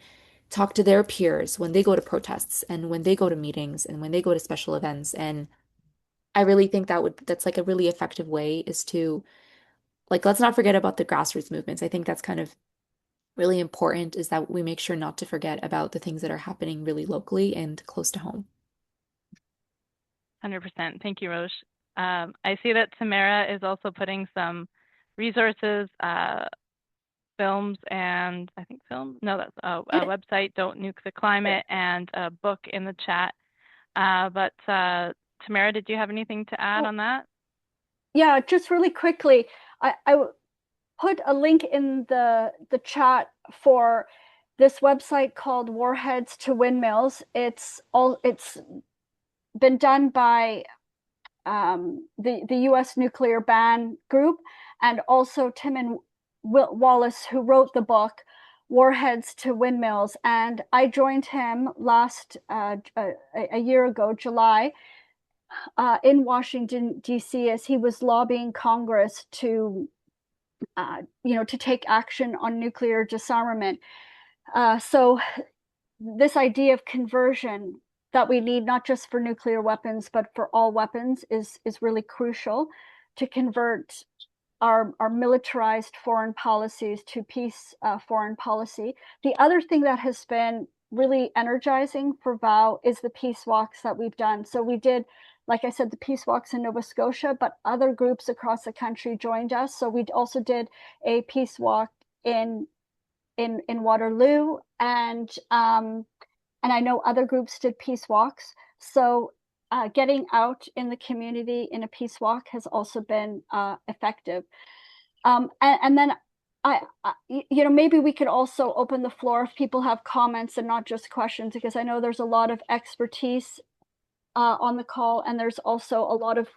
talk to their peers when they go to protests and when they go to meetings and when they go to special events. And I really think that's like a really effective way is to like let's not forget about the grassroots movements. I think that's kind of really important is that we make sure not to forget about the things that are happening really locally and close to home. 100%. Thank you, Rooj. I see that Tamara is also putting some resources, films, and I think film. No, that's a website, Don't Nuke the Climate, and a book in the chat. But Tamara, did you have anything to add on that? Yeah, just really quickly, I put a link in the chat for this website called Warheads to Windmills. It's been done by the U.S. nuclear ban group, and also Tim and Wallace, who wrote the book Warheads to Windmills. And I joined him a year ago, July, in Washington, D.C., as he was lobbying Congress to take action on nuclear disarmament. So this idea of conversion that we need not just for nuclear weapons, but for all weapons is really crucial to convert our militarized foreign policies to peace foreign policy. The other thing that has been really energizing for VOW is the peace walks that we've done. So we did, like I said, the peace walks in Nova Scotia, but other groups across the country joined us. So we also did a peace walk in Waterloo, and I know other groups did peace walks. So getting out in the community in a peace walk has also been effective. And then maybe we could also open the floor if people have comments and not just questions, because I know there's a lot of expertise on the call, and there's also a lot of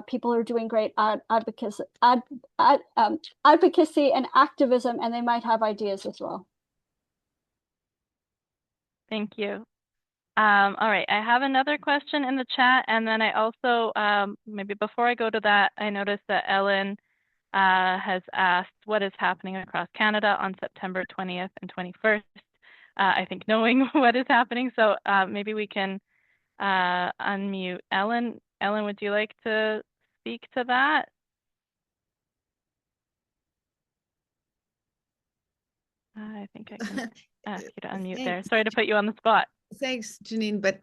people who are doing great advocacy and activism, and they might have ideas as well. Thank you. All right, I have another question in the chat, and then I also, maybe before I go to that, I noticed that Ellen has asked what is happening across Canada on September 20th and 21st. I think knowing what is happening, so maybe we can unmute Ellen. Ellen, would you like to speak to that? I think I can ask you to unmute there. Sorry to put you on the spot. Thanks, Janine, but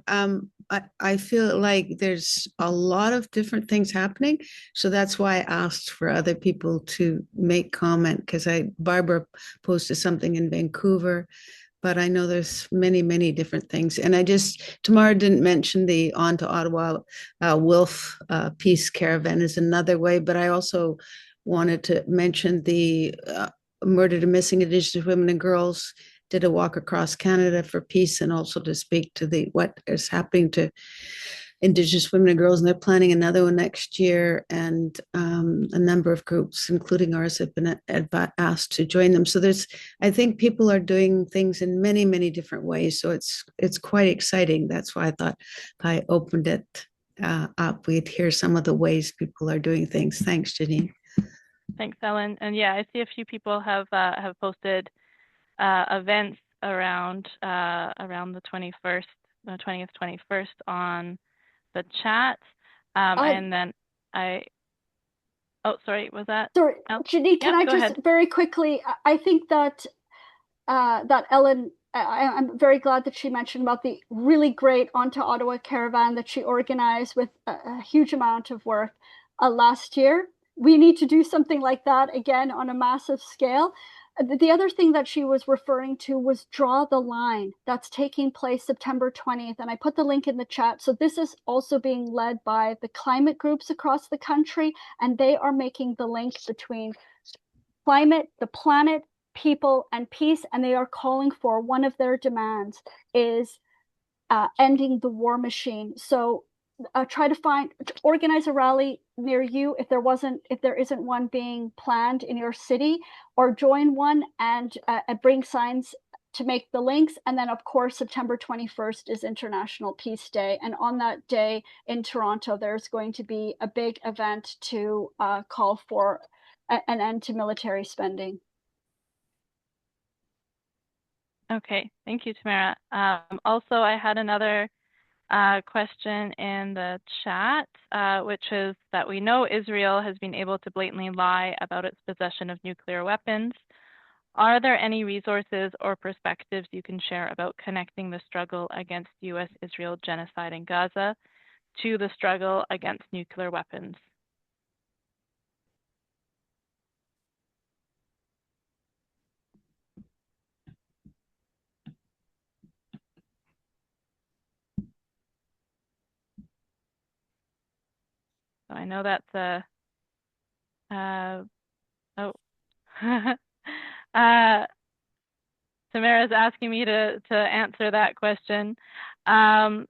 I feel like there's a lot of different things happening. So that's why I asked for other people to make comment, because Barbara posted something in Vancouver, but I know there's many, many different things. And Tamara didn't mention the On to Ottawa Wolf Peace Caravan is another way, but I also wanted to mention the Murdered and Missing Indigenous Women and Girls did a walk across Canada for peace, and also to speak to what is happening to Indigenous women and girls. And they're planning another one next year. And a number of groups, including ours, have been asked to join them. So I think people are doing things in many, many different ways. So it's quite exciting. That's why I thought if I opened it up, we'd hear some of the ways people are doing things. Thanks, Janine. Thanks, Ellen. And yeah, I see a few people have posted events around the 21st, 20th, 21st on the chat. And then sorry, was that? Sorry, Janine, can I just ahead. Very quickly, I think that Ellen, I'm very glad that she mentioned about the really great On to Ottawa caravan that she organized with a huge amount of work last year. We need to do something like that again on a massive scale. the other thing that she was referring to was Draw the Line. That's taking place September 20th. And I put the link in the chat. So this is also being led by the climate groups across the country. And they are making the link between climate, the planet, people, and peace. And they are calling for, one of their demands is ending the war machine. So try to organize a rally near you if there isn't one being planned in your city, or join one and bring signs to make the links. And then, of course, September 21st is International Peace Day. And on that day in Toronto, there's going to be a big event to call for an end to military spending. Okay, thank you, Tamara. Also, I had another question in the chat, which is that we know Israel has been able to blatantly lie about its possession of nuclear weapons. Are there any resources or perspectives you can share about connecting the struggle against U.S.-Israel genocide in Gaza to the struggle against nuclear weapons? So I know that's a, oh, Tamara's asking me to answer that question. Yeah,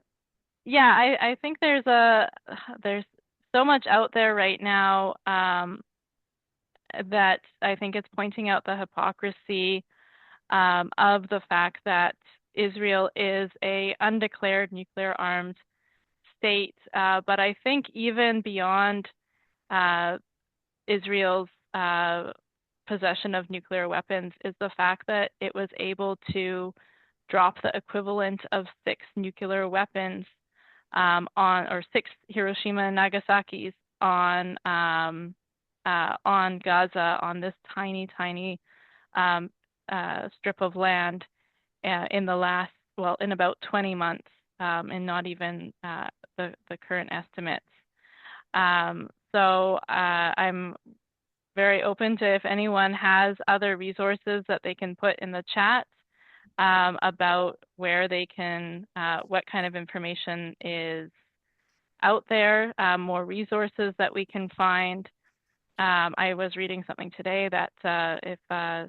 I think there's so much out there right now that I think it's pointing out the hypocrisy of the fact that Israel is a undeclared nuclear armed state. But I think even beyond Israel's possession of nuclear weapons is the fact that it was able to drop the equivalent of 6 nuclear weapons or 6 Hiroshima and Nagasaki's on Gaza, on this tiny strip of land in about 20 months, and not even the current estimates. So I'm very open to if anyone has other resources that they can put in the chat about where they can, what kind of information is out there, more resources that we can find. I was reading something today that if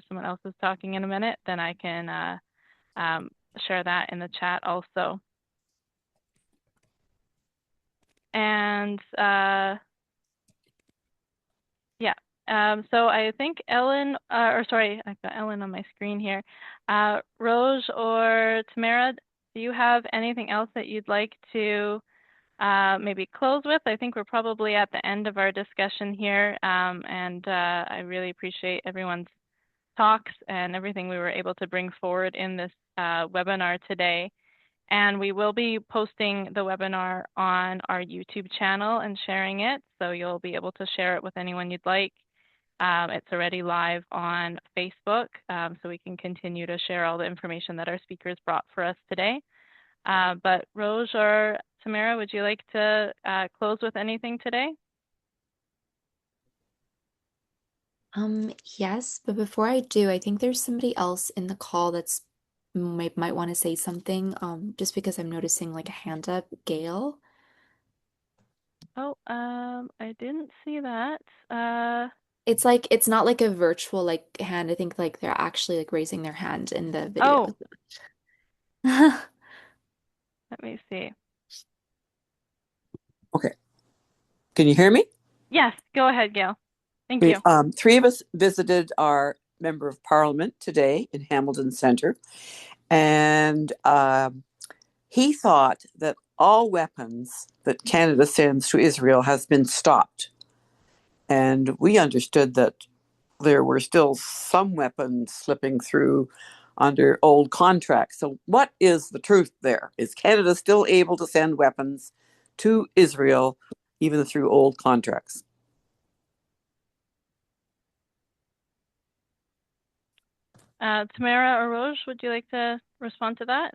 someone else is talking in a minute, then I can share that in the chat also. And yeah, so I think Ellen, or sorry, I've got Ellen on my screen here. Rooj or Tamara, do you have anything else that you'd like to maybe close with? I think we're probably at the end of our discussion here, and I really appreciate everyone's talks and everything we were able to bring forward in this webinar today. And we will be posting the webinar on our YouTube channel and sharing it, so you'll be able to share it with anyone you'd like. It's already live on Facebook, so we can continue to share all the information that our speakers brought for us today. But Rooj or Tamara, would you like to close with anything today? Yes, but before I do, I think there's somebody else in the call that's might want to say something, just because I'm noticing like a hand up, Gail. Oh, I didn't see that. It's like it's not like a virtual like hand. I think like they're actually like raising their hand in the video. Oh. Let me see. Okay. Can you hear me? Yes, go ahead, Gail. Thank you. 3 of us visited our Member of Parliament today in Hamilton Centre, and he thought that all weapons that Canada sends to Israel has been stopped. And we understood that there were still some weapons slipping through under old contracts. So what is the truth there? Is Canada still able to send weapons to Israel even through old contracts? Tamara or Rooj, would you like to respond to that?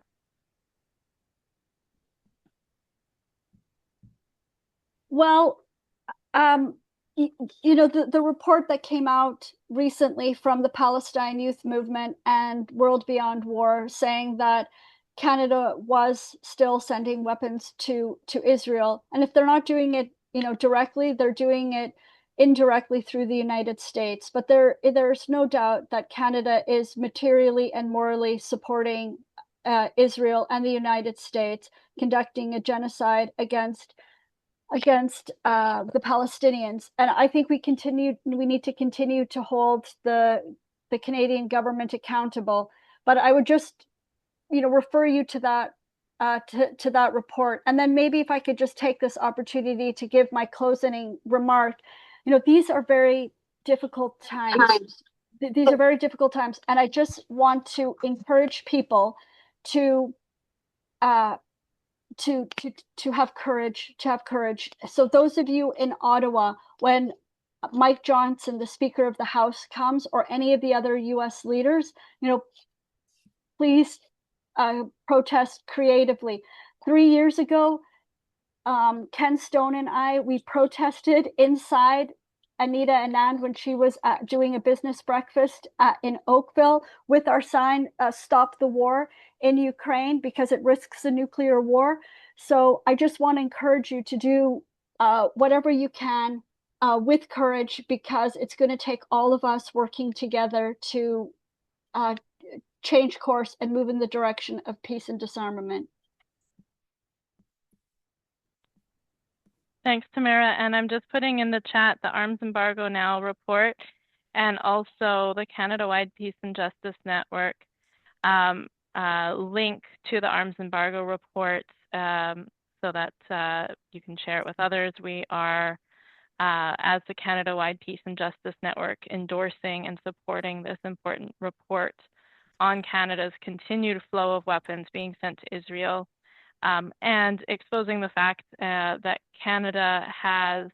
Well, you know, the report that came out recently from the Palestine Youth Movement and World Beyond War saying that Canada was still sending weapons to Israel. And if they're not doing it, you know, directly, they're doing it indirectly through the United States. But there's no doubt that Canada is materially and morally supporting Israel and the United States conducting a genocide against the Palestinians. And I think we need to continue to hold the Canadian government accountable. But I would just, you know, refer you to that to that report. And then maybe if I could just take this opportunity to give my closing remark. You know, these are very difficult times. These are very difficult times, and I just want to encourage people to have courage, So those of you in Ottawa, when Mike Johnson, the Speaker of the House, comes, or any of the other US leaders, you know, please protest creatively. 3 years ago, Ken Stone and we protested inside Anita Anand when she was doing a business breakfast in Oakville with our sign, Stop the War in Ukraine, because it risks a nuclear war. So I just want to encourage you to do whatever you can with courage, because it's going to take all of us working together to change course and move in the direction of peace and disarmament. Thanks, Tamara. And I'm just putting in the chat the Arms Embargo Now report and also the Canada-wide Peace and Justice Network link to the Arms Embargo report so that you can share it with others. We are, as the Canada-wide Peace and Justice Network, endorsing and supporting this important report on Canada's continued flow of weapons being sent to Israel. And exposing the fact that Canada has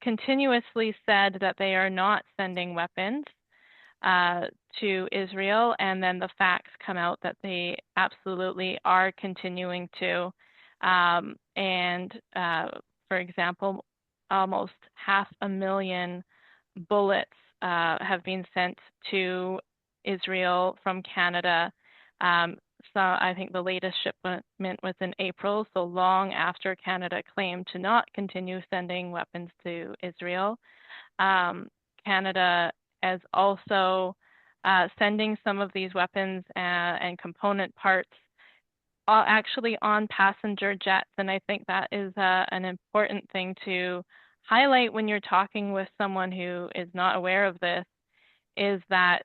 continuously said that they are not sending weapons to Israel, and then the facts come out that they absolutely are continuing to. For example, almost 500,000 bullets have been sent to Israel from Canada. So I think the latest shipment was in April, so long after Canada claimed to not continue sending weapons to Israel. Canada is also sending some of these weapons and component parts actually on passenger jets, and I think that is an important thing to highlight when you're talking with someone who is not aware of this, is that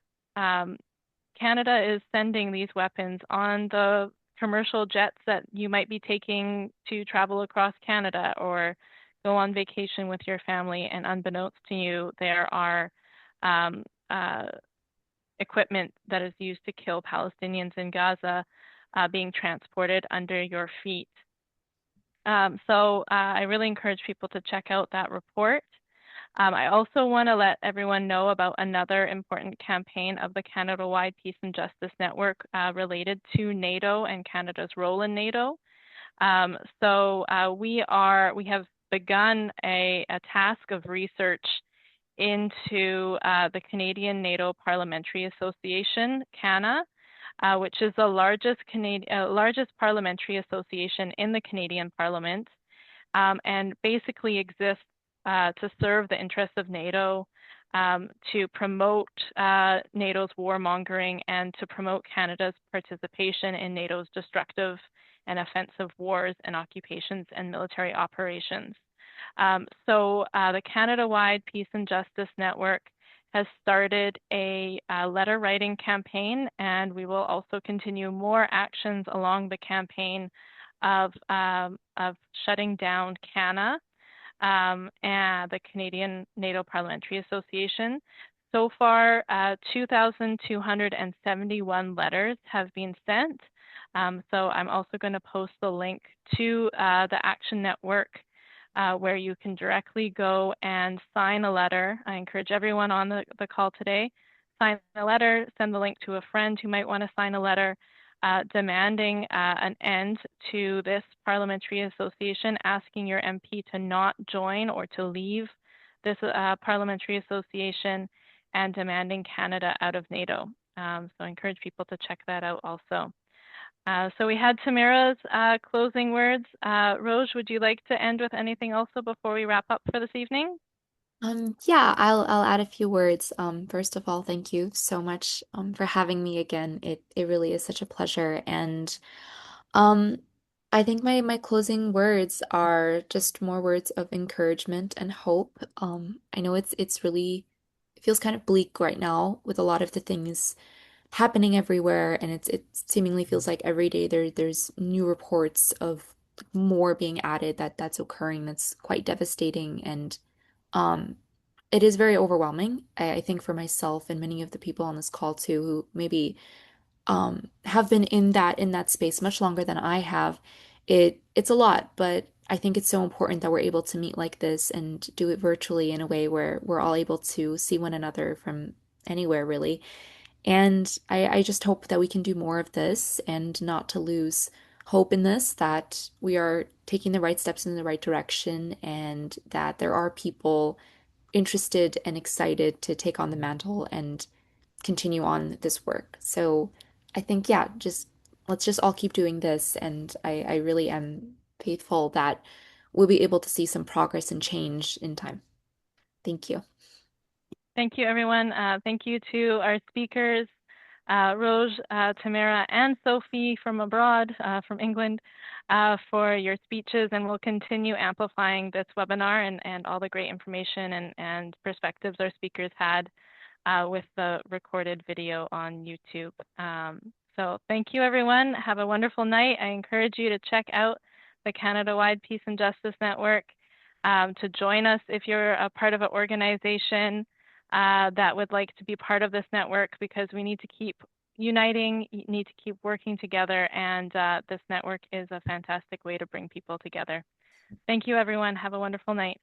Canada is sending these weapons on the commercial jets that you might be taking to travel across Canada or go on vacation with your family, and unbeknownst to you, there are equipment that is used to kill Palestinians in Gaza being transported under your feet. So I really encourage people to check out that report. I also want to let everyone know about another important campaign of the Canada-wide Peace and Justice Network related to NATO and Canada's role in NATO. We have begun a task of research into the Canadian NATO Parliamentary Association, CANA, which is the largest parliamentary association in the Canadian Parliament, and basically exists to serve the interests of NATO, to promote NATO's warmongering, and to promote Canada's participation in NATO's destructive and offensive wars and occupations and military operations. The Canada-wide Peace and Justice Network has started a letter writing campaign, and we will also continue more actions along the campaign of shutting down CANA and the Canadian NATO Parliamentary Association. So far, 2,271 letters have been sent. So I'm also going to post the link to the Action Network where you can directly go and sign a letter. I encourage everyone on the call today, sign a letter, send the link to a friend who might want to sign a letter, demanding an end to this parliamentary association, asking your MP to not join or to leave this parliamentary association, and demanding Canada out of NATO. So I encourage people to check that out also. So we had Tamara's closing words. Rooj, would you like to end with anything also before we wrap up for this evening? Yeah, I'll add a few words. First of all, thank you so much for having me again. It really is such a pleasure. And um I think my closing words are just more words of encouragement and hope. I know it's really it feels kind of bleak right now with a lot of the things happening everywhere, and it seemingly feels like every day there's new reports of more being added that's occurring that's quite devastating. And um it is very overwhelming. I think for myself and many of the people on this call too, who maybe have been in that space much longer than I have, it's a lot, but I think it's so important that we're able to meet like this and do it virtually in a way where we're all able to see one another from anywhere really. And I just hope that we can do more of this and not to lose hope in this, that we are taking the right steps in the right direction, and that there are people interested and excited to take on the mantle and continue on this work. So I think, yeah, just let's just all keep doing this. And I really am faithful that we'll be able to see some progress and change in time. Thank you. Thank you, everyone. Thank you to our speakers, Rooj, Tamara, and Sophie from abroad, from England, for your speeches. And we'll continue amplifying this webinar and all the great information and perspectives our speakers had with the recorded video on YouTube. So thank you, everyone. Have a wonderful night. I encourage you to check out the Canada-wide Peace and Justice Network, to join us if you're a part of an organization that would like to be part of this network, because we need to keep uniting, need to keep working together, and this network is a fantastic way to bring people together. Thank you, everyone. Have a wonderful night.